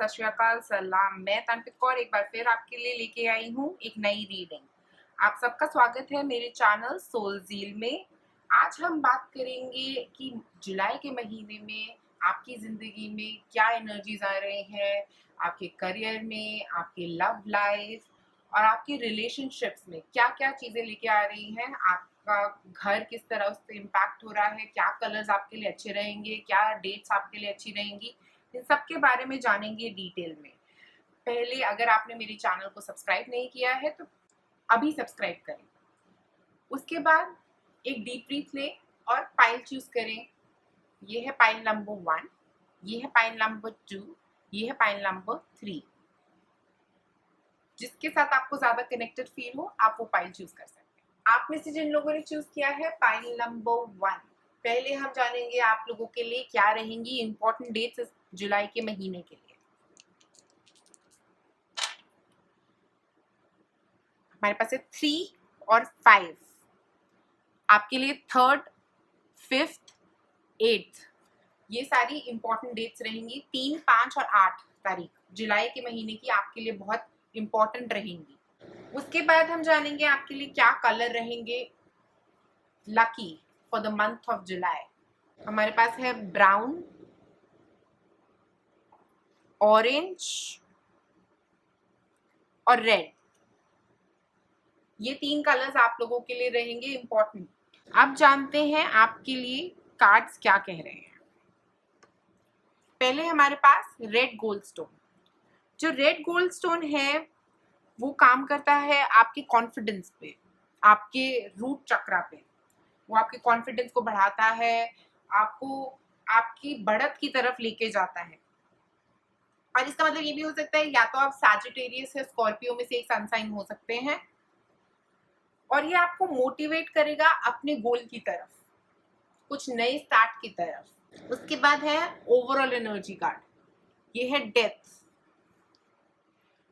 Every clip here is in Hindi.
सत श्री अकाल, सलाम। मैं तांत्रिक कौर एक बार फिर आपके लिए लेके आई हूँ एक नई रीडिंग। आप सबका स्वागत है मेरे चैनल सोलजील में। आज हम बात करेंगे कि जुलाई के महीने में आपकी ज़िंदगी में क्या एनर्जीज आ रही हैं, आपके करियर में, आपके लव लाइफ और आपके रिलेशनशिप्स में क्या क्या चीज़ें लेके आ रही हैं। आपका घर किस तरह उससे इम्पैक्ट हो रहा है, क्या कलर्स आपके लिए अच्छे रहेंगे, क्या डेट्स आपके लिए अच्छी रहेंगी, इन सब के बारे में जानेंगे डिटेल में। पहले अगर आपने मेरे चैनल को सब्सक्राइब नहीं किया है तो अभी सब्सक्राइब करें। उसके बाद एक डीप ब्रीथ लें और पाइल चूज करें। ये है पाइल नंबर 1, ये है पाइल नंबर 2, ये है पाइल नंबर 3। जिसके साथ आपको ज्यादा कनेक्टेड फील हो आप वो पाइल चूज कर सकते हैं। आप में से जिन लोगों ने चूज किया है पाइल नंबर 1, पहले हम जानेंगे आप लोगों के लिए क्या रहेंगी इंपॉर्टेंट डेट्स इस जुलाई के महीने के लिए। हमारे पास है 3 और 5। आपके लिए 3rd, 5th, 8th ये सारी इंपॉर्टेंट डेट्स रहेंगी। 3, 5 और 8 तारीख जुलाई के महीने की आपके लिए बहुत इंपॉर्टेंट रहेंगी। उसके बाद हम जानेंगे आपके लिए क्या कलर रहेंगे lucky for the month of July. हमारे पास है ब्राउन, ऑरेंज और रेड। ये 3 कलर्स आप लोगों के लिए रहेंगे इंपॉर्टेंट। अब जानते हैं आपके लिए कार्ड्स क्या कह रहे हैं। पहले हमारे पास रेड गोल्ड स्टोन। जो रेड गोल्ड स्टोन है वो काम करता है आपके कॉन्फिडेंस पे, आपके रूट चक्रा पे। वो आपके कॉन्फिडेंस को बढ़ाता है, आपको आपकी बढ़त की तरफ लेके जाता है। और इसका मतलब ये भी हो सकता है या तो आप सैजिटेरियस या स्कॉर्पियो में से एक सन साइन हो सकते हैं। और ये आपको मोटिवेट करेगा अपने गोल की तरफ, कुछ नए स्टार्ट की तरफ। उसके बाद है ओवरऑल एनर्जी कार्ड। ये है डेथ।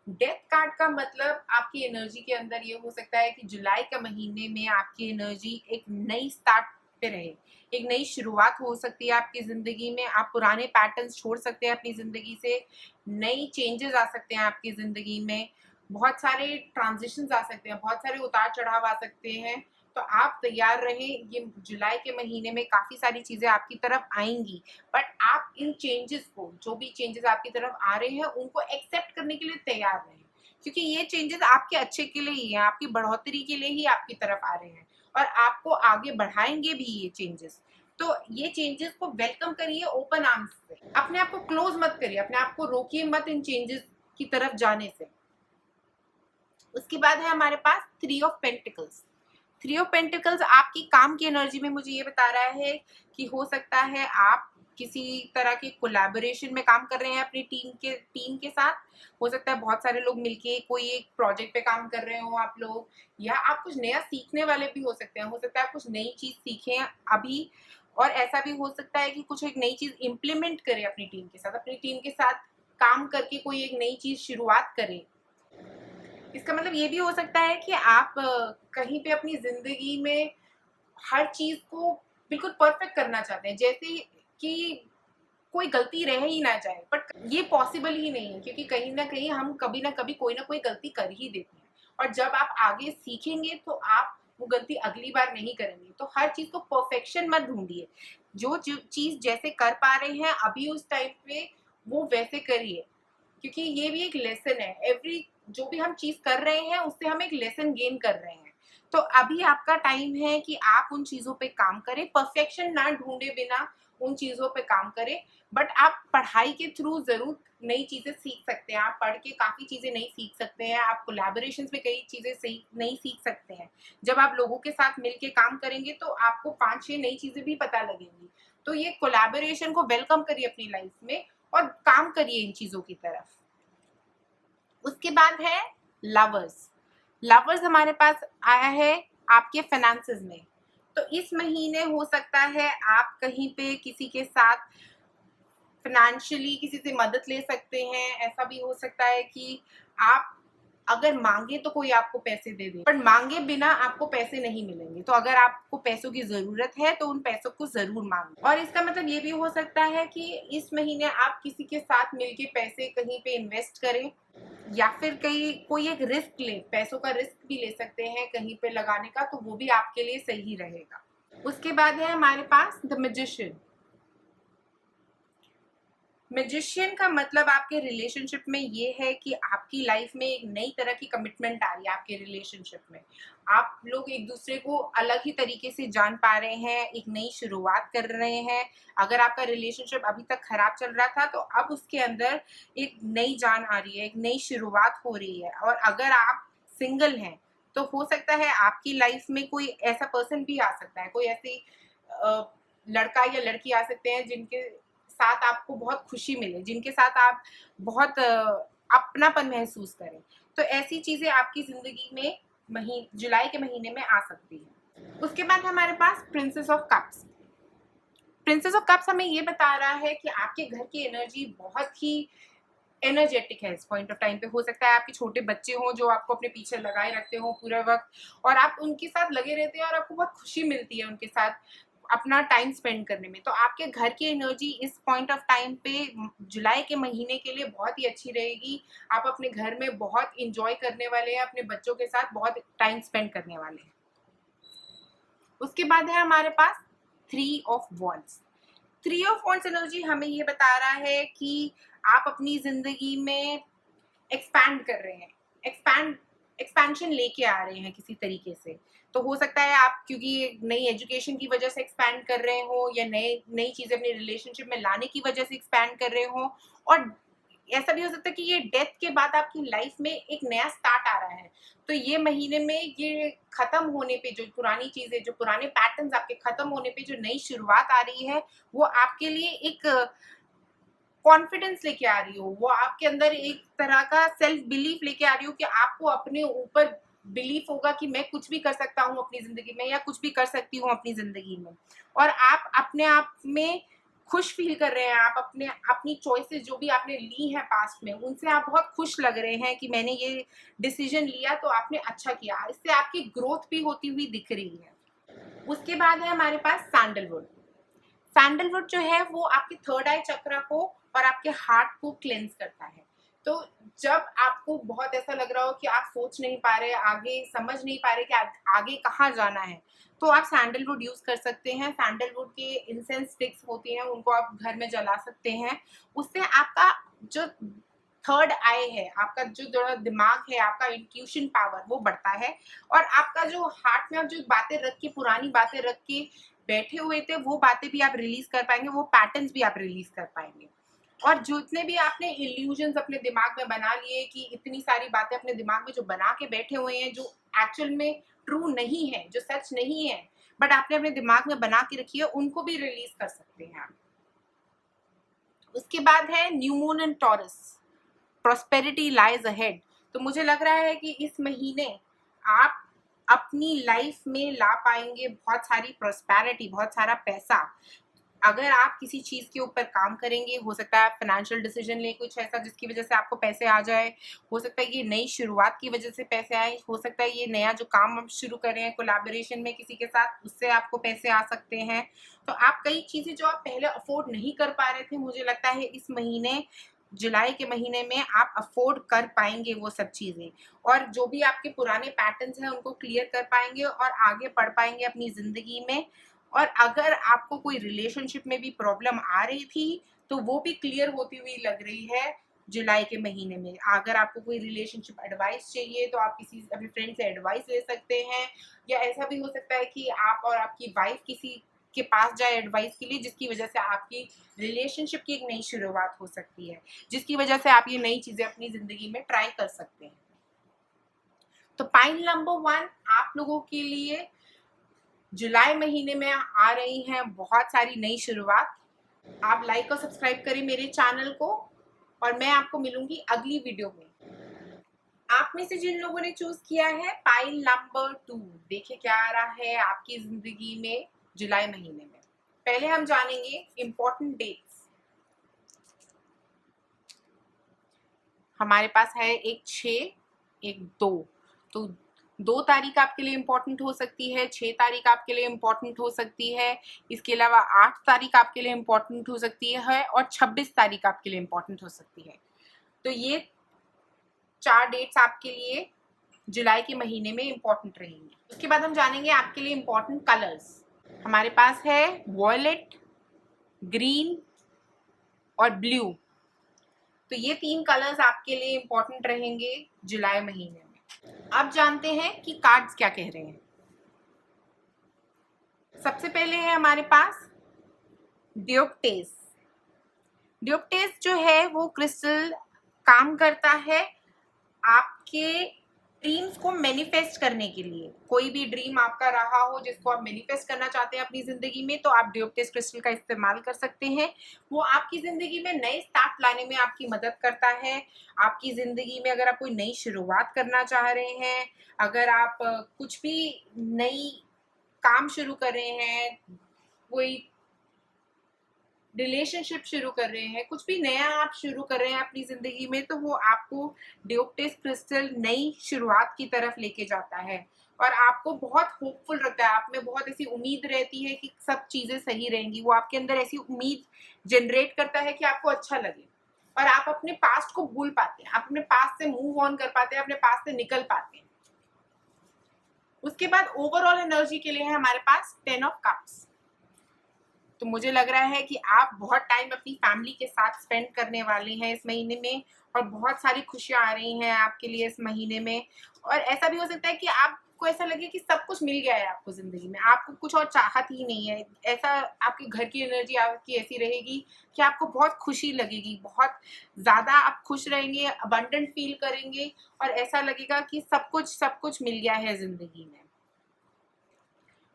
डेथ कार्ड का मतलब आपकी एनर्जी के अंदर ये हो सकता है कि जुलाई के महीने में आपकी एनर्जी एक नई स्टार्ट पे रहे, एक नई शुरुआत हो सकती है आपकी जिंदगी में। आप पुराने पैटर्न्स छोड़ सकते हैं अपनी जिंदगी से, नई चेंजेस आ सकते हैं आपकी जिंदगी में, बहुत सारे ट्रांजिशंस आ सकते हैं, बहुत सारे उतार चढ़ाव आ सकते हैं। तो आप तैयार रहें, ये जुलाई के महीने में काफी सारी चीजें आपकी तरफ आएंगी। बट आप इन चेंजेस को, जो भी चेंजेस आपकी तरफ आ रहे हैं, उनको एक्सेप्ट करने के लिए तैयार रहें, क्योंकि ये चेंजेस आपके अच्छे के लिए ही है, आपकी बढ़ोतरी के लिए ही आपकी तरफ आ रहे हैं और आपको आगे बढ़ाएंगे भी ये चेंजेस। तो ये चेंजेस को वेलकम करिए ओपन आर्म्स से। अपने आप को क्लोज मत करिए, अपने आप को रोकिए मत इन चेंजेस की तरफ जाने से। उसके बाद है हमारे पास 3 ऑफ पेंटिकल्स। 3 ऑफ पेंटिकल्स आपकी काम की एनर्जी में मुझे ये बता रहा है कि हो सकता है आप किसी तरह के कोलैबोरेशन में काम कर रहे हैं अपनी टीम के साथ। हो सकता है बहुत सारे लोग मिलके कोई एक प्रोजेक्ट पे काम कर रहे हो आप लोग, या आप कुछ नया सीखने वाले भी हो सकते हैं। हो सकता है आप कुछ नई चीज सीखें अभी, और ऐसा भी हो सकता है कि कुछ एक नई चीज इम्प्लीमेंट करें अपनी टीम के साथ, अपनी टीम के साथ काम करके कोई एक नई चीज शुरुआत करें। इसका मतलब ये भी हो सकता है कि आप कहीं पे अपनी जिंदगी में हर चीज को बिल्कुल परफेक्ट करना चाहते हैं, जैसे कि कोई गलती रह ही ना जाए। बट ये पॉसिबल ही नहीं है, क्योंकि कहीं ना कहीं हम कभी ना कभी कोई ना कोई गलती कर ही देते हैं, और जब आप आगे सीखेंगे तो आप वो गलती अगली बार नहीं करेंगे। तो हर चीज को परफेक्शन मत ढूंढिए, जो चीज जैसे कर पा रहे हैं अभी उस टाइम पे वो वैसे करिए, क्योंकि ये भी एक लेसन है। एवरी जो भी हम चीज कर रहे हैं उससे हम एक लेसन गेन कर रहे हैं। तो अभी आपका टाइम है कि आप उन चीजों पे काम करें, परफेक्शन ना ढूंढे बिना उन चीजों पे काम करें। बट आप पढ़ाई के थ्रू जरूर नई चीजें सीख सकते हैं, आप पढ़ के काफी चीजें नई सीख सकते हैं, आप कोलैबोरेशंस में कई चीजें नई सीख सकते हैं। जब आप लोगों के साथ मिलके काम करेंगे तो आपको 5-6 नई चीजें भी पता लगेंगी। तो ये कोलैबोरेशन को वेलकम करिए अपनी लाइफ में और काम करिए इन चीजों की तरफ। उसके बाद है लवर्स। लवर्स हमारे पास आया है आपके फाइनेंसेस में। तो इस महीने हो सकता है आप कहीं पे किसी के साथ फाइनेंशियली किसी से मदद ले सकते हैं। ऐसा भी हो सकता है कि आप अगर मांगे तो कोई आपको पैसे दे दे, पर मांगे बिना आपको पैसे नहीं मिलेंगे। तो अगर आपको पैसों की जरूरत है तो उन पैसों को जरूर मांगे। और इसका मतलब ये भी हो सकता है कि इस महीने आप किसी के साथ मिलके पैसे कहीं पे इन्वेस्ट करें, या फिर कहीं कोई एक रिस्क ले, पैसों का रिस्क भी ले सकते हैं कहीं पे लगाने का, तो वो भी आपके लिए सही रहेगा। उसके बाद है हमारे पास द मैजिशियन। मैजिशियन का मतलब आपके रिलेशनशिप में ये है कि आपकी लाइफ में एक नई तरह की कमिटमेंट आ रही है। आपके रिलेशनशिप में आप लोग एक दूसरे को अलग ही तरीके से जान पा रहे हैं, एक नई शुरुआत कर रहे हैं। अगर आपका रिलेशनशिप अभी तक खराब चल रहा था तो अब उसके अंदर एक नई जान आ रही है, एक नई शुरुआत हो रही है। और अगर आप सिंगल हैं तो हो सकता है आपकी लाइफ में कोई ऐसा पर्सन भी आ सकता है, कोई ऐसी लड़का या लड़की आ सकते हैं जिनके साथ आपको बहुत खुशी मिले, जिनके साथ आप बहुत अपनापन महसूस करें। तो ऐसी चीजें आपकी जिंदगी में जुलाई के महीने में आ सकती है। उसके बाद हमारे पास princess of cups. Princess of cups हमें ये बता रहा है कि आपके घर की एनर्जी बहुत ही एनर्जेटिक है इस पॉइंट ऑफ टाइम पे। हो सकता है आपके छोटे बच्चे हों जो आपको अपने पीछे लगाए रखते हो पूरा वक्त, और आप उनके साथ लगे रहते हैं और आपको बहुत खुशी मिलती है उनके साथ अपना टाइम स्पेंड करने में। तो आपके घर की एनर्जी इस पॉइंट ऑफ टाइम पे जुलाई के महीने के लिए बहुत ही अच्छी रहेगी। आप अपने घर में बहुत इंजॉय करने वाले हैं, अपने बच्चों के साथ बहुत टाइम स्पेंड करने वाले हैं। उसके बाद है हमारे पास three of wands. Three of wands energy हमें ये बता रहा है कि आप अपनी जिंदगी में एक्सपैंड कर रहे हैं, एक्सपेंशन लेके आ रहे हैं किसी तरीके से। तो हो सकता है आप क्योंकि नई एजुकेशन की वजह से एक्सपैंड कर रहे हो, या नई नई चीजें अपने रिलेशनशिप में लाने की वजह से एक्सपैंड कर रहे हो। और ऐसा भी हो सकता है कि ये डेथ के बाद आपकी लाइफ में एक नया स्टार्ट आ रहा है। तो ये महीने में ये खत्म होने पे, जो पुरानी चीजें, जो पुराने पैटर्न्स आपके खत्म होने पे जो नई शुरुआत आ रही है, वो आपके लिए एक कॉन्फिडेंस लेके आ रही हो, वो आपके अंदर एक तरह का सेल्फ बिलीफ लेके आ रही हो कि आपको अपने ऊपर बिलीफ होगा कि मैं कुछ भी कर सकता हूँ अपनी जिंदगी में, या कुछ भी कर सकती हूँ अपनी जिंदगी में। और आप अपने आप में खुश फील कर रहे हैं। आप अपनी चॉइसेस जो भी आपने ली हैं पास्ट में, उनसे आप बहुत खुश लग रहे हैं कि मैंने ये डिसीजन लिया तो आपने अच्छा किया। इससे आपकी ग्रोथ भी होती हुई दिख रही है। उसके बाद है हमारे पास सैंडलवुड। सैंडलवुड जो है वो आपके थर्ड आई चक्र को और आपके हार्ट को क्लेंस करता है। तो जब आपको बहुत ऐसा लग रहा हो कि आप सोच नहीं पा रहे, आगे समझ नहीं पा रहे कि आगे कहाँ जाना है, तो आप सैंडलवुड यूज कर सकते हैं। सैंडलवुड के इंसेंस स्टिक्स होती हैं, उनको आप घर में जला सकते हैं। उससे आपका जो थर्ड आई है, आपका जो दिमाग है, आपका इंट्यूशन पावर वो बढ़ता है। और आपका जो हार्ट में आप जो बातें रख के, पुरानी बातें रख के बैठे हुए थे, वो बातें भी आप रिलीज कर पाएंगे, वो पैटर्न्स भी आप रिलीज कर पाएंगे। और जितने भी आपने इल्यूजन्स अपने दिमाग में बना लिए, कि इतनी सारी बातें अपने दिमाग में जो बना के बैठे हुए हैं, जो एक्चुअल में ट्रू नहीं है, जो सच नहीं है, बट आपने अपने दिमाग में बना के रखी है, उनको भी रिलीज कर सकते हैं आप। उसके बाद है new moon and taurus. Prosperity lies ahead. तो मुझे लग रहा है कि इस महीने आप अपनी लाइफ में ला पाएंगे बहुत सारी प्रॉस्पेरिटी, बहुत सारा पैसा। अगर आप किसी चीज के ऊपर काम करेंगे, हो सकता है फाइनेंशियल डिसीजन ले कुछ ऐसा जिसकी वजह से आपको पैसे आ जाए, हो सकता है ये नई शुरुआत की वजह से पैसे आए, हो सकता है ये नया जो काम आप शुरू कर रहे हैं कोलैबोरेशन में किसी के साथ, उससे आपको पैसे आ सकते हैं। तो आप कई चीजें जो आप पहले अफोर्ड नहीं कर पा रहे थे, मुझे लगता है इस महीने जुलाई के महीने में आप अफोर्ड कर पाएंगे वो सब चीजें। और जो भी आपके पुराने पैटर्न्स हैं उनको क्लियर कर पाएंगे और आगे बढ़ पाएंगे अपनी जिंदगी में। और अगर आपको कोई रिलेशनशिप में भी प्रॉब्लम आ रही थी तो वो भी क्लियर होती हुई लग रही है जुलाई के महीने में। अगर आपको कोई रिलेशनशिप एडवाइस चाहिए तो आप किसी अपने फ्रेंड से एडवाइस ले सकते हैं, या ऐसा भी हो सकता है कि आप और आपकी वाइफ किसी के पास जाए एडवाइस के लिए, जिसकी वजह से आपकी रिलेशनशिप की एक नई शुरुआत हो सकती है, जिसकी वजह से आप ये नई चीजें अपनी जिंदगी में ट्राई कर सकते हैं। तो पॉइंट नंबर 1, आप लोगों के लिए जुलाई महीने में आ रही हैं बहुत सारी नई शुरुआत। आप लाइक और सब्सक्राइब करें मेरे चैनल को, और मैं आपको मिलूंगी अगली वीडियो में। आप में से जिन लोगों ने चूज किया है पाइल नंबर 2, देखिए क्या आ रहा है आपकी जिंदगी में जुलाई महीने में। पहले हम जानेंगे इंपॉर्टेंट डेट्स। हमारे पास है एक 6, एक 2, तो 2 तारीख आपके लिए इम्पोर्टेंट हो सकती है, 6 तारीख आपके लिए इम्पोर्टेंट हो सकती है, इसके अलावा 8 तारीख आपके लिए इम्पोर्टेंट हो सकती है और 26 तारीख आपके लिए इम्पोर्टेंट हो सकती है। तो ये 4 डेट्स आपके लिए जुलाई के महीने में इम्पोर्टेंट रहेंगी। उसके बाद हम जानेंगे आपके लिए इम्पोर्टेंट कलर्स। हमारे पास है वॉयलेट, ग्रीन और ब्लू। तो ये 3 कलर्स आपके लिए इम्पोर्टेंट रहेंगे जुलाई महीने में। अब जानते हैं कि कार्ड्स क्या कह रहे हैं। सबसे पहले है हमारे पास ड्यूक्टेस। ड्यूक्टेस जो है वो क्रिस्टल काम करता है आपके ड्रीम्स को मैनिफेस्ट करने के लिए। कोई भी ड्रीम आपका रहा हो जिसको आप मैनिफेस्ट करना चाहते हैं अपनी जिंदगी में, तो आप ड्यूक्टेस क्रिस्टल का इस्तेमाल कर सकते हैं। वो आपकी जिंदगी में नए स्टार्ट लाने में आपकी मदद करता है। आपकी जिंदगी में अगर आप कोई नई शुरुआत करना चाह रहे हैं, अगर आप कुछ भी नई काम शुरू कर रहे हैं, कोई रिलेशनशिप शुरू कर रहे हैं, कुछ भी नया आप शुरू कर रहे हैं अपनी जिंदगी में, तो वो आपको ड्यूक्टेस क्रिस्टल नई शुरुआत की तरफ लेके जाता है और आपको बहुत होपफुल रखता है। आप में बहुत ऐसी उम्मीद रहती है कि सब चीजें सही रहेंगी। वो आपके अंदर ऐसी उम्मीद जनरेट करता है कि आपको अच्छा लगे और आप अपने पास्ट को भूल पाते हैं, आप अपने पास्ट से मूव ऑन कर पाते हैं, अपने पास्ट से निकल पाते हैं। उसके बाद ओवरऑल एनर्जी के लिए है हमारे पास 10 ऑफ कप्स। तो मुझे लग रहा है कि आप बहुत टाइम अपनी फैमिली के साथ स्पेंड करने वाले हैं इस महीने में और बहुत सारी खुशियां आ रही हैं आपके लिए इस महीने में। और ऐसा भी हो सकता है कि आपको ऐसा लगे कि सब कुछ मिल गया है आपको जिंदगी में, आपको कुछ और चाहत ही नहीं है। ऐसा आपके घर की एनर्जी आपकी ऐसी रहेगी कि आपको बहुत खुशी लगेगी, बहुत ज्यादा आप खुश रहेंगे, अबंडेंट फील करेंगे और ऐसा लगेगा कि सब कुछ मिल गया है जिंदगी में।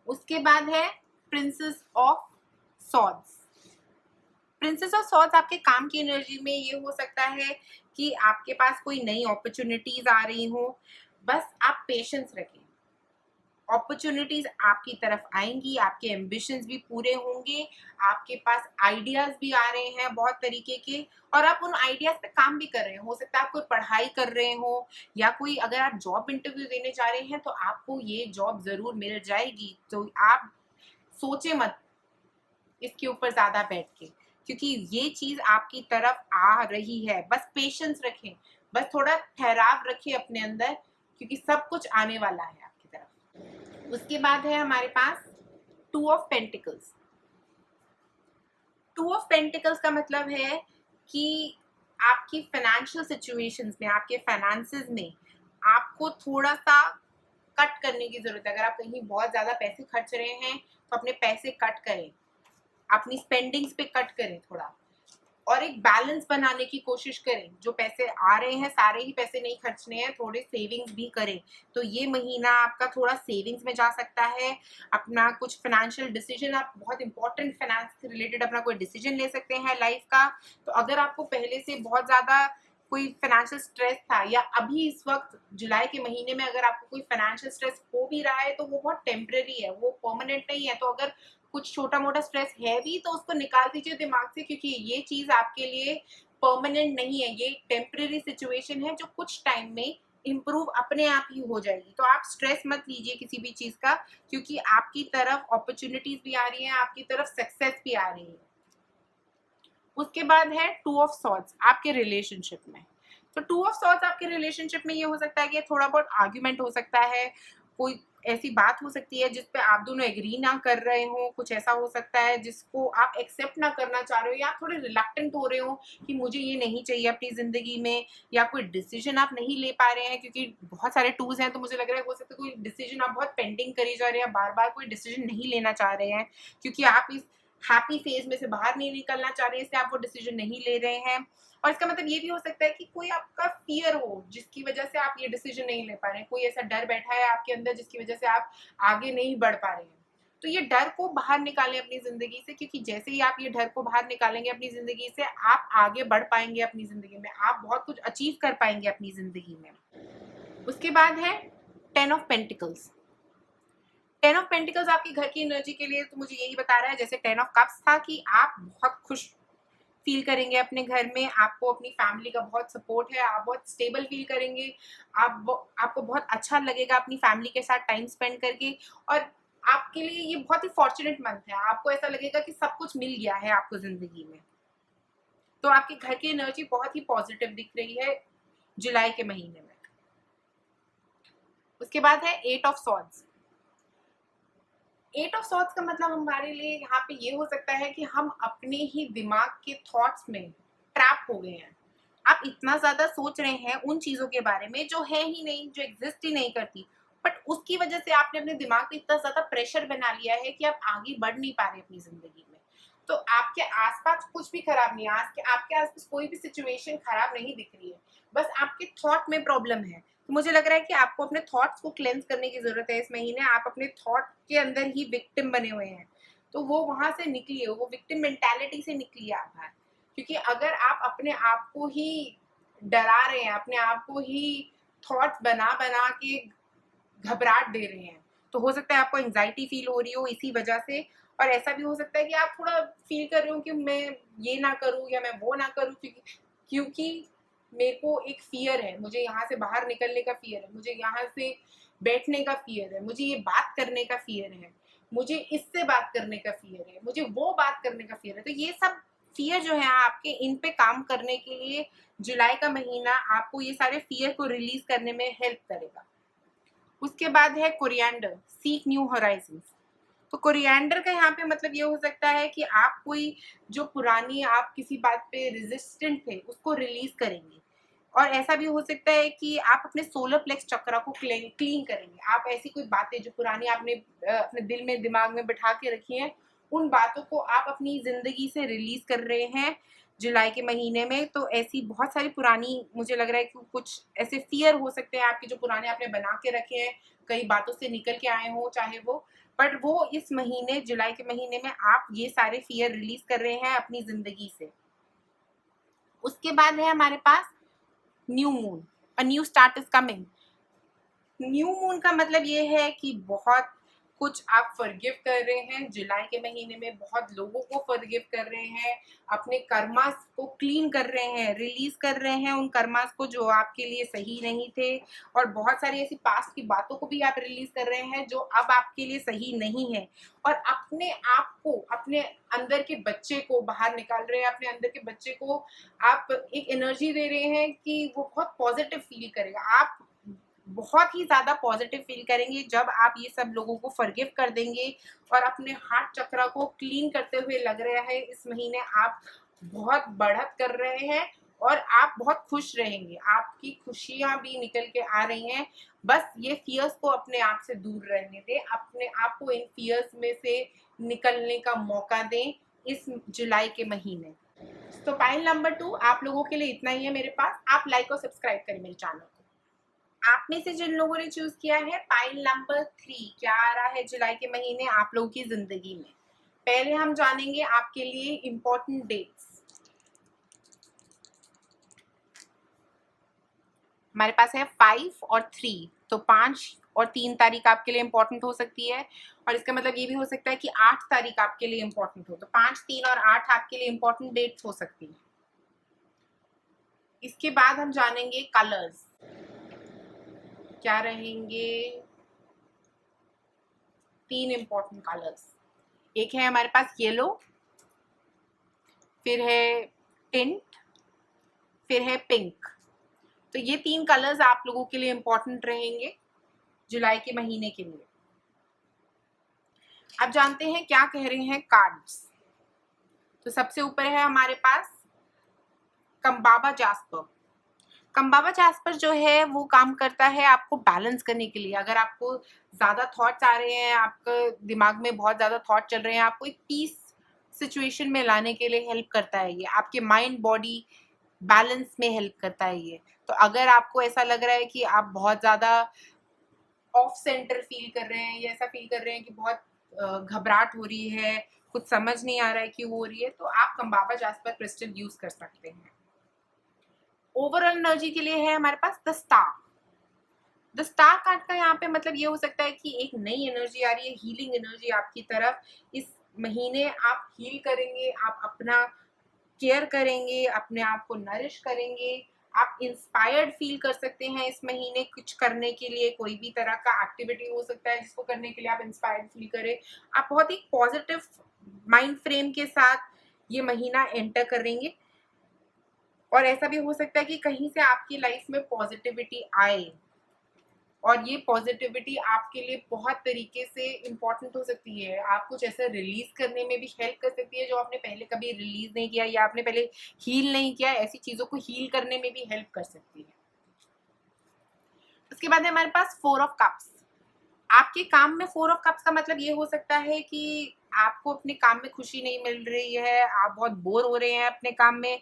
उसके बाद है princess of swords. Princess of swords आपके काम की एनर्जी में ये हो सकता है कि आपके पास कोई नई अपॉर्चुनिटीज आ रही हो, बस आप पेशेंस रखें। अपॉर्चुनिटीज आपकी तरफ आएंगी, आपके एम्बिशंस भी पूरे होंगे, आपके पास आइडियाज भी आ रहे हैं बहुत तरीके के और आप उन आइडियाज पे काम भी कर रहे हो सकता है आप कोई पढ़ाई कर रहे हो या कोई अगर आप जॉब इंटरव्यू देने जा रहे हैं तो आपको ये जॉब जरूर मिल जाएगी। तो आप सोचे मत इसके ऊपर ज्यादा बैठ के, क्योंकि ये चीज आपकी तरफ आ रही है। बस पेशेंस रखें, बस थोड़ा ठहराव रखें अपने अंदर, क्योंकि सब कुछ आने वाला है आपकी तरफ। उसके बाद है हमारे पास 2 ऑफ पेंटिकल्स। 2 ऑफ पेंटिकल्स का मतलब है कि आपकी फाइनेंशियल सिचुएशंस में, आपके फाइनेंसेस में आपको थोड़ा सा कट करने की जरूरत है। अगर आप कहीं बहुत ज्यादा पैसे खर्च रहे हैं तो अपने पैसे कट करें, अपनी स्पेंडिंग्स पे कट करें थोड़ा और एक बैलेंस बनाने की कोशिश करें। जो पैसे आ रहे हैं सारे ही पैसे नहीं खर्चने हैं, थोड़े सेविंग्स भी करें। तो ये महीना आपका थोड़ा सेविंग्स में जा सकता है। अपना कुछ फाइनेंशियल डिसीजन, आप बहुत इंपॉर्टेंट फाइनेंस से रिलेटेड अपना कोई डिसीजन ले सकते हैं लाइफ का। तो अगर आपको पहले से बहुत ज्यादा कोई फाइनेंशियल स्ट्रेस था या अभी इस वक्त जुलाई के महीने में अगर आपको कोई फाइनेंशियल स्ट्रेस हो भी रहा है तो वो बहुत टेम्पररी है, वो परमानेंट नहीं है। तो अगर कुछ छोटा मोटा स्ट्रेस है भी तो उसको निकाल दीजिए दिमाग से, क्योंकि ये चीज आपके लिए परमानेंट नहीं है, ये टेम्पररी सिचुएशन है जो कुछ टाइम में इम्प्रूव अपने आप ही हो जाएगी। तो आप स्ट्रेस मत लीजिए किसी भी चीज का, क्योंकि आपकी तरफ अपॉर्चुनिटीज भी आ रही है, आपकी तरफ सक्सेस भी आ रही है। उसके बाद है 2 ऑफ सॉर्ड्स आपके रिलेशनशिप में। तो 2 ऑफ सॉर्ड्स आपके रिलेशनशिप में ये हो सकता है कि थोड़ा बहुत आर्ग्यूमेंट हो सकता है, कोई ऐसी बात हो सकती है जिस पे आप दोनों एग्री ना कर रहे हो, कुछ ऐसा हो सकता है जिसको आप एक्सेप्ट ना करना चाह रहे हो या आप थोड़े रिलक्टेंट हो रहे हो कि मुझे ये नहीं चाहिए अपनी जिंदगी में, या कोई डिसीजन आप नहीं ले पा रहे हैं क्योंकि बहुत सारे टूल्स हैं। तो मुझे लग रहा है हो सकता है कोई डिसीजन आप बहुत पेंडिंग करी जा रहे हैं, बार बार कोई डिसीजन नहीं लेना चाह रहे हैं क्योंकि आप इस हैप्पी फेज में से बाहर नहीं निकलना चाह रहे हैं, इसलिए आप वो डिसीजन नहीं ले रहे हैं। और इसका मतलब ये भी हो सकता है कि कोई आपका फियर हो जिसकी वजह से आप ये डिसीजन नहीं ले पा रहे हैं, कोई ऐसा डर बैठा है आपके अंदर जिसकी वजह से आप आगे नहीं बढ़ पा रहे हैं। तो ये डर को बाहर निकालें अपनी जिंदगी से, क्योंकि जैसे ही आप ये डर को बाहर निकालेंगे अपनी जिंदगी से, आप आगे बढ़ पाएंगे अपनी जिंदगी में, आप बहुत कुछ अचीव कर पाएंगे अपनी जिंदगी में। उसके बाद है 10 ऑफ पेंटिकल्स। 10 ऑफ पेंटिकल्स आपके घर की एनर्जी के लिए तो मुझे यही बता रहा है, जैसे 10 ऑफ कप्स था कि आप बहुत खुश फील करेंगे अपने घर में, आपको अपनी फैमिली का बहुत सपोर्ट है, आप बहुत स्टेबल फील करेंगे, आपको बहुत अच्छा लगेगा अपनी फैमिली के साथ टाइम स्पेंड करके। और आपके लिए ये बहुत ही फॉर्चुनेट मंथ है, आपको ऐसा लगेगा कि सब कुछ मिल गया है आपको ज़िंदगी में। तो आपके घर की एनर्जी बहुत ही पॉजिटिव दिख रही है जुलाई के महीने में। उसके बाद है 8 ऑफ सॉर्ड्स। 8 ऑफ सॉर्ड्स का मतलब हमारे लिए यहाँ पे ये हो सकता है कि हम अपने ही दिमाग के थॉट्स में ट्रैप हो गए हैं। आप इतना ज्यादा सोच रहे हैं उन चीजों के बारे में जो है ही नहीं, जो एग्जिस्ट ही नहीं करती, बट उसकी वजह से आपने अपने दिमाग पे इतना ज्यादा प्रेशर बना लिया है कि आप आगे बढ़ नहीं पा रहे अपनी जिंदगी में। तो आपके आसपास कुछ भी खराब नहीं है, आपके आसपास कोई भी सिचुएशन खराब नहीं दिख रही है, बस आपके थॉट में प्रॉब्लम है। तो मुझे लग रहा है कि आपको अपने थॉट्स को क्लेंस करने की जरूरत है इस महीने। आप अपने थॉट के अंदर ही विक्टिम बने हुए हैं, तो वो वहां से निकलिए, वो विक्टिम मेंटालिटी से निकलिए आप बाहर। क्योंकि अगर आप अपने आप को ही डरा रहे हैं, अपने आप को ही थॉट्स बना बना के घबराहट दे रहे हैं, तो हो सकता है आपको एंजाइटी फील हो रही हो इसी वजह से। और ऐसा भी हो सकता है कि आप थोड़ा फील कर रहे हो कि मैं ये ना करूं या मैं वो ना करूं, क्योंकि मेरे को एक फियर है, मुझे यहाँ से बाहर निकलने का फियर है, मुझे यहाँ से बैठने का फियर है, मुझे ये बात करने का फियर है, मुझे इससे बात करने का फियर है, मुझे वो बात करने का फियर है। तो ये सब फियर जो है आपके, इन पे काम करने के लिए जुलाई का महीना आपको ये सारे फियर को रिलीज करने में हेल्प करेगा। उसके बाद है कोरिएंडर, सीक न्यू होराइजन्स। तो कोरिएंडर का यहाँ पे मतलब ये हो सकता है कि आप कोई जो पुरानी आप किसी बात पे रेजिस्टेंट थे उसको रिलीज करेंगे। और ऐसा भी हो सकता है कि आप अपने सोलर प्लेक्स चक्रा को क्लीन करेंगे। आप ऐसी कोई बातें जो पुरानी आपने अपने दिल में दिमाग में बिठा के रखी हैं, उन बातों को आप अपनी जिंदगी से रिलीज कर रहे हैं जुलाई के महीने में। तो ऐसी बहुत सारी पुरानी, मुझे लग रहा है कि कुछ ऐसे फियर हो सकते हैं आपके जो पुराने आपने बना के रखे हैं, कई बातों से निकल के आए हो चाहे वो, बट वो इस महीने जुलाई के महीने में आप ये सारे फियर रिलीज कर रहे हैं अपनी जिंदगी से। उसके बाद है हमारे पास new moon, a new start is coming. New moon का मतलब ये है कि बहुत कुछ आप फॉरगिव कर रहे हैं जुलाई के महीने में, बहुत लोगों को फॉरगिव कर रहे हैं, अपने कर्मास को क्लीन कर रहे हैं, रिलीज कर रहे हैं उन कर्मास को जो आपके लिए सही नहीं थे। और बहुत सारी ऐसी पास्ट की बातों को भी आप रिलीज कर रहे हैं जो अब आपके लिए सही नहीं है। और अपने आप को, अपने अंदर के बच्चे को बाहर निकाल रहे हैं, अपने अंदर के बच्चे को आप एक एनर्जी दे रहे हैं कि वो बहुत पॉजिटिव फील करेगा। आप बहुत ही ज्यादा पॉजिटिव फील करेंगे जब आप ये सब लोगों को फॉरगिव कर देंगे और अपने हार्ट चक्रा को क्लीन करते हुए लग रहा है इस महीने आप बहुत बढ़त कर रहे हैं और आप बहुत खुश रहेंगे, आपकी खुशियां भी निकल के आ रही हैं। बस ये फियर्स को अपने आप से दूर रहने दें, अपने आप को इन फियर्स में से निकलने का मौका दें इस जुलाई के महीने। तो पाइल नंबर 2 आप लोगों के लिए इतना ही है मेरे पास। आप लाइक और सब्सक्राइब करें मेरे चैनल को। आप में से जिन लोगों ने चूज किया है पाइल नंबर 3, क्या आ रहा है जुलाई के महीने आप लोगों की जिंदगी में, पहले हम जानेंगे आपके लिए इंपॉर्टेंट डेट्स। हमारे पास है 5 और 3, तो 5 और 3 तारीख आपके लिए इंपॉर्टेंट हो सकती है। और इसका मतलब ये भी हो सकता है कि 8 तारीख आपके लिए इंपॉर्टेंट हो, तो 5, 3 और 8 आपके लिए इंपॉर्टेंट डेट्स हो सकती है। इसके बाद हम जानेंगे कलर्स, क्या रहेंगे 3 इंपॉर्टेंट कलर्स। एक है हमारे पास येलो, फिर है टिंट, फिर है पिंक। तो ये 3 कलर्स आप लोगों के लिए इंपॉर्टेंट रहेंगे जुलाई के महीने के लिए। अब जानते हैं क्या कह रहे हैं कार्ड्स। तो सबसे ऊपर है हमारे पास कंबाबा जास्पर। कंबाबा जास्पर जो है वो काम करता है आपको बैलेंस करने के लिए। अगर आपको ज्यादा थॉट्स आ रहे हैं, आपके दिमाग में बहुत ज्यादा थॉट चल रहे हैं, आपको एक पीस सिचुएशन में लाने के लिए हेल्प करता है ये, आपके माइंड बॉडी बैलेंस में हेल्प करता है ये। तो अगर आपको ऐसा लग रहा है कि आप बहुत ज्यादा ऑफ सेंटर फील कर रहे हैं या ऐसा फील कर रहे हैं कि बहुत घबराहट हो रही है, कुछ समझ नहीं आ रहा है क्यों हो रही है, तो आप कंबाबा जास्पर क्रिस्टल यूज कर सकते हैं। ओवरऑल एनर्जी के लिए है हमारे पास the star. The star card का यहाँ पे मतलब ये हो सकता है कि एक नई एनर्जी आ रही है, हीलिंग एनर्जी आपकी तरफ। इस महीने आप हील करेंगे, आप अपना केयर करेंगे, अपने आप को नरिश करेंगे। आप इंस्पायर्ड फील कर सकते हैं इस महीने कुछ करने के लिए, कोई भी तरह का एक्टिविटी हो सकता है जिसको करने के लिए आप इंस्पायर्ड फील करें। आप बहुत ही पॉजिटिव माइंड फ्रेम के साथ ये महीना एंटर करेंगे, और ऐसा भी हो सकता है कि कहीं से आपकी लाइफ में पॉजिटिविटी आए, और ये पॉजिटिविटी आपके लिए बहुत तरीके से इम्पोर्टेंट हो सकती है। आप कुछ ऐसा रिलीज करने में भी हेल्प कर सकती है जो आपने पहले कभी रिलीज नहीं किया या आपने पहले हील नहीं किया, ऐसी चीजों को हील करने में भी हेल्प कर सकती है। उसके बाद है हमारे पास 4 ऑफ कप्स। आपके काम में 4 ऑफ कप्स का मतलब ये हो सकता है कि आपको अपने काम में खुशी नहीं मिल रही है, आप बहुत बोर हो रहे हैं अपने काम में,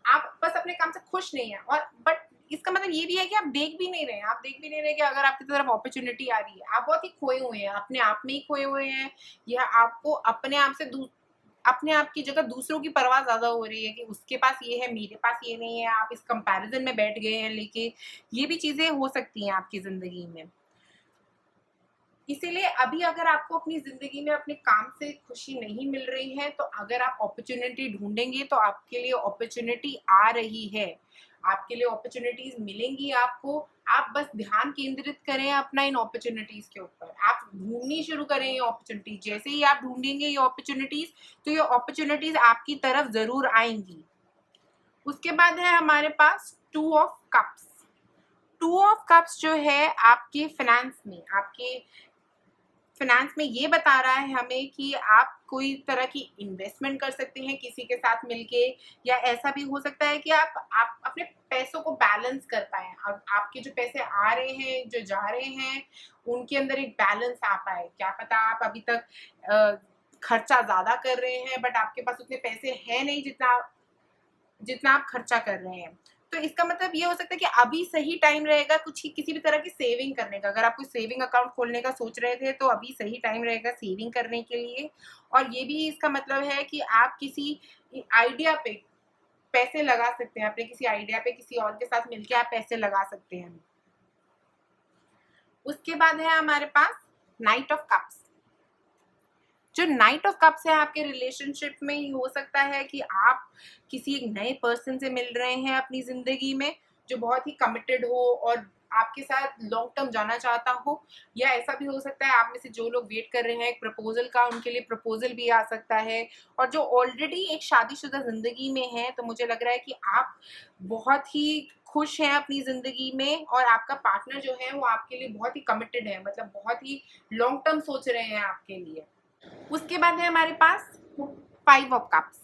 आप बस अपने काम से खुश नहीं है, और बट इसका मतलब ये भी है कि आप देख भी नहीं रहे हैं, आप देख भी नहीं रहे कि अगर आपकी तरफ अपॉर्चुनिटी आ रही है, आप बहुत ही खोए हुए हैं, अपने आप में ही खोए हुए हैं, या आपको अपने आप से अपने आप की जगह दूसरों की परवाह ज्यादा हो रही है कि उसके पास ये है मेरे पास ये नहीं है, आप इस कंपैरिजन में बैठ गए हैं लेके। ये भी चीजें हो सकती हैं आपकी जिंदगी में। इसीलिए अभी अगर आपको अपनी जिंदगी में अपने काम से खुशी नहीं मिल रही है, तो अगर आप अपॉर्चुनिटी ढूंढेंगे तो आपके लिए अपॉर्चुनिटी आ रही है, आपके लिए अपॉर्चुनिटीज मिलेंगी आपको। आप बस ध्यान केंद्रित करें अपना इन अपॉर्चुनिटीज के ऊपर, आप ढूंढनी शुरू करें ये अपॉर्चुनिटी। जैसे ही आप ढूंढेंगे ये अपॉर्चुनिटीज, तो ये अपॉर्चुनिटीज आपकी तरफ जरूर आएंगी। उसके बाद है हमारे पास 2 ऑफ कप्स। 2 ऑफ कप्स जो है आपके फाइनेंस में, आपके फाइनेंस में ये बता रहा है हमें कि आप कोई तरह की इन्वेस्टमेंट कर सकते हैं किसी के साथ मिलके, या ऐसा भी हो सकता है कि आप अपने पैसों को बैलेंस कर पाए। अब आपके जो पैसे आ रहे हैं जो जा रहे हैं उनके अंदर एक बैलेंस आ पाए। क्या पता आप अभी तक खर्चा ज्यादा कर रहे हैं बट आपके पास उतने पैसे हैं नहीं जितना जितना आप खर्चा कर रहे हैं। तो इसका मतलब ये हो सकता है कि अभी सही टाइम रहेगा कुछ ही किसी भी तरह की सेविंग करने का। अगर आप कोई सेविंग अकाउंट खोलने का सोच रहे थे तो अभी सही टाइम रहेगा सेविंग करने के लिए। और ये भी इसका मतलब है कि आप किसी आइडिया पे पैसे लगा सकते हैं, अपने किसी आइडिया पे किसी और के साथ मिलकर आप पैसे लगा सकते हैं। उसके बाद है हमारे पास नाइट ऑफ कप्स। जो नाइट ऑफ कप्स है आपके रिलेशनशिप में ही हो सकता है कि आप किसी एक नए पर्सन से मिल रहे हैं अपनी जिंदगी में जो बहुत ही कमिटेड हो और आपके साथ लॉन्ग टर्म जाना चाहता हो। या ऐसा भी हो सकता है आप में से जो लोग वेट कर रहे हैं एक प्रपोजल का, उनके लिए प्रपोजल भी आ सकता है। और जो ऑलरेडी एक शादीशुदा जिंदगी में है तो मुझे लग रहा है कि आप बहुत ही खुश हैं अपनी जिंदगी में, और आपका पार्टनर जो है वो आपके लिए बहुत ही कमिटेड है, मतलब बहुत ही लॉन्ग टर्म सोच रहे हैं आपके लिए। उसके बाद है हमारे पास 5 ऑफ कप्स।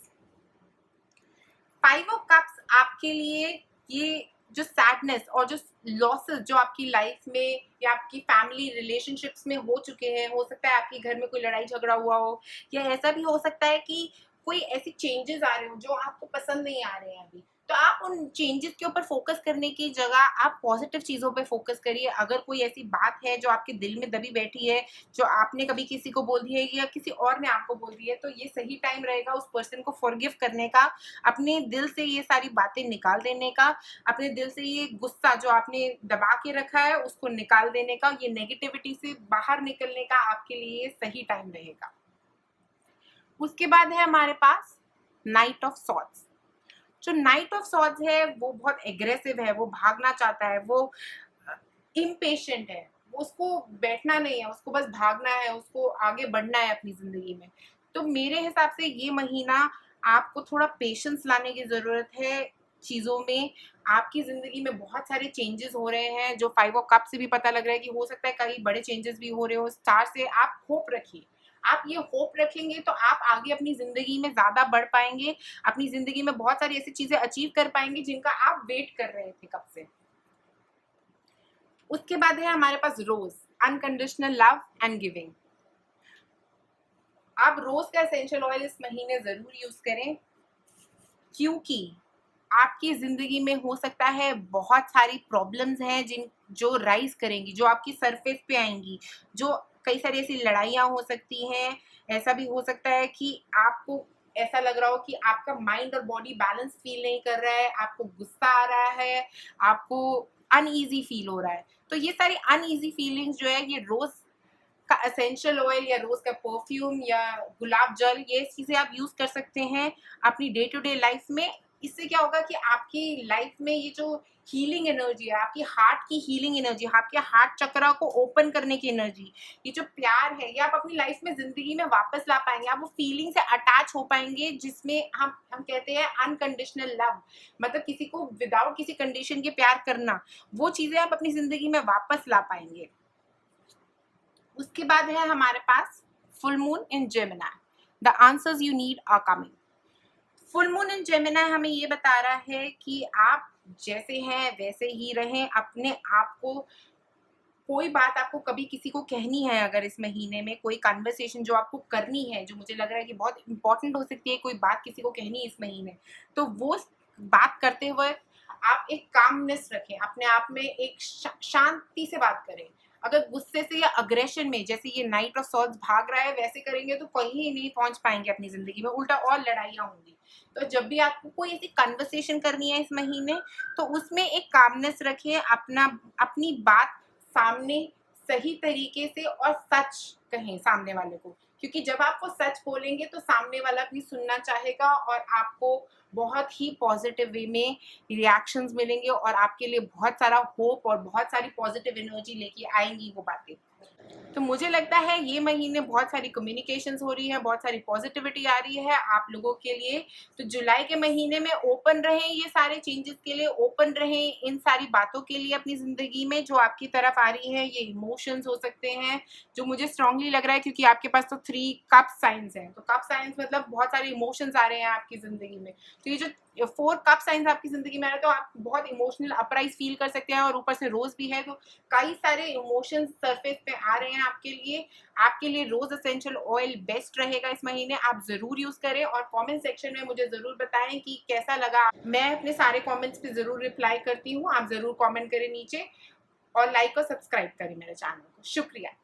5 ऑफ कप्स आपके लिए ये जो सैडनेस और जो लॉसेस जो आपकी लाइफ में या आपकी फैमिली रिलेशनशिप्स में हो चुके हैं, हो सकता है आपके घर में कोई लड़ाई झगड़ा हुआ हो, या ऐसा भी हो सकता है कि कोई ऐसी चेंजेस आ रहे हो जो आपको पसंद नहीं आ रहे हैं अभी। तो आप उन चेंजेस के ऊपर फोकस करने की जगह आप पॉजिटिव चीजों पे फोकस करिए। अगर कोई ऐसी बात है जो आपके दिल में दबी बैठी है, जो आपने कभी किसी को बोल दी है या किसी और ने आपको बोल दी है, तो ये सही टाइम रहेगा उस पर्सन को फॉरगिव करने का, अपने दिल से ये सारी बातें निकाल देने का, अपने दिल से ये गुस्सा जो आपने दबा के रखा है उसको निकाल देने का, ये नेगेटिविटी से बाहर निकलने का आपके लिए सही टाइम रहेगा। उसके बाद है हमारे पास नाइट ऑफ सॉर्ड्स। जो नाइट ऑफ सॉर्ड्स है वो बहुत एग्रेसिव है, वो भागना चाहता है, वो इम्पेशेंट है, उसको बैठना नहीं है, उसको बस भागना है, उसको आगे बढ़ना है अपनी जिंदगी में। तो मेरे हिसाब से ये महीना आपको थोड़ा पेशेंस लाने की जरूरत है चीजों में। आपकी जिंदगी में बहुत सारे चेंजेस हो रहे हैं जो 5 ऑफ कप से भी पता लग रहा है कि हो सकता है कई बड़े चेंजेस भी हो रहे हो। स्टार से आप होप रखिए, आप ये होप रखेंगे तो आप आगे अपनी जिंदगी में ज्यादा बढ़ पाएंगे, अपनी जिंदगी में बहुत सारी ऐसी चीजें अचीव कर पाएंगे जिनका आप वेट कर रहे थे कब से। उसके बाद है हमारे पास रोज, अनकंडीशनल लव एंड गिविंग। आप रोज का एसेंशियल ऑयल इस महीने जरूर यूज करें, क्योंकि आपकी जिंदगी में हो सकता है बहुत सारी प्रॉब्लम्स हैं जिन जो राइज करेंगी, जो आपकी सरफेस पे आएंगी, जो कई सारी ऐसी लड़ाइयाँ हो सकती हैं। ऐसा भी हो सकता है कि आपको ऐसा लग रहा हो कि आपका माइंड और बॉडी बैलेंस फील नहीं कर रहा है, आपको गुस्सा आ रहा है, आपको अनईजी फील हो रहा है। तो ये सारी अनईजी फीलिंग्स जो है ये रोज का एसेंशियल ऑयल या रोज का परफ्यूम या गुलाब जल, ये चीजें आप यूज कर सकते हैं अपनी डे टू डे लाइफ में। इससे क्या होगा कि आपकी लाइफ में ये जो हीलिंग एनर्जी है, आपकी हार्ट की हीलिंग एनर्जी, आपके हार्ट चक्रा को ओपन करने की एनर्जी, ये जो प्यार है, ये आप अपनी लाइफ में जिंदगी में वापस ला पाएंगे। आप वो फीलिंग से अटैच हो पाएंगे जिसमें हम कहते हैं अनकंडीशनल लव, मतलब किसी को विदाउट किसी कंडीशन के प्यार करना, वो चीजें आप अपनी जिंदगी में वापस ला पाएंगे। उसके बाद है हमारे पास full moon in Gemini, the answers you need are coming. Full moon in Gemini हमें ये बता रहा है कि आप जैसे हैं वैसे ही रहें, अपने आप को, कोई बात आपको कभी किसी को कहनी है, अगर इस महीने में कोई कन्वर्सेशन जो आपको करनी है, जो मुझे लग रहा है कि बहुत इंपॉर्टेंट हो सकती है, कोई बात किसी को कहनी है इस महीने, तो वो बात करते हुए आप एक कामनेस रखें अपने आप में, एक शांति से बात करें। अगर गुस्से से या अग्रेशन में, जैसे ये नाइट ऑफ सॉर्ड्स भाग रहा है, वैसे करेंगे तो कहीं नहीं पहुंच पाएंगे अपनी जिंदगी में, उल्टा और लड़ाइयाँ होंगी। तो जब भी आपको कोई ऐसी कन्वर्सेशन करनी है इस महीने, तो उसमें एक कामनेस रखिए, अपनी बात सामने सही तरीके से और सच कहें सामने वाले को, क्योंकि जब आप वो सच बोलेंगे तो सामने वाला भी सुनना चाहेगा और आपको बहुत ही पॉजिटिव वे में रिएक्शंस मिलेंगे और आपके लिए बहुत सारा होप और बहुत सारी पॉजिटिव एनर्जी लेके आएंगी वो बातें। तो मुझे लगता है ये महीने बहुत सारी कम्युनिकेशंस हो रही है, बहुत सारी पॉजिटिविटी आ रही है आप लोगों के लिए। तो जुलाई के महीने में ओपन रहें, ये सारे चेंजेस के लिए ओपन रहें, इन सारी बातों के लिए अपनी ज़िंदगी में जो आपकी तरफ आ रही है। ये इमोशंस हो सकते हैं, जो मुझे स्ट्रांगली लग रहा है क्योंकि आपके पास तो 3 कप साइंस हैं, तो कप साइंस मतलब बहुत सारे इमोशंस आ रहे हैं आपकी ज़िंदगी में। तो ये जो 4 कप साइंस आपकी ज़िंदगी में आ रहे हैं, तो आप बहुत इमोशनल अपराइज फील कर सकते हैं और ऊपर से रोज़ भी है, तो कई सारे इमोशंस सरफेस पे आ रहे हैं आपके लिए। आपके लिए रोज एसेंशियल ऑयल बेस्ट रहेगा इस महीने, आप जरूर यूज करें और कमेंट सेक्शन में मुझे जरूर बताएं कि कैसा लगा। मैं अपने सारे कमेंट्स पे जरूर रिप्लाई करती हूँ, आप जरूर कमेंट करें नीचे और लाइक और सब्सक्राइब करें मेरे चैनल को। शुक्रिया।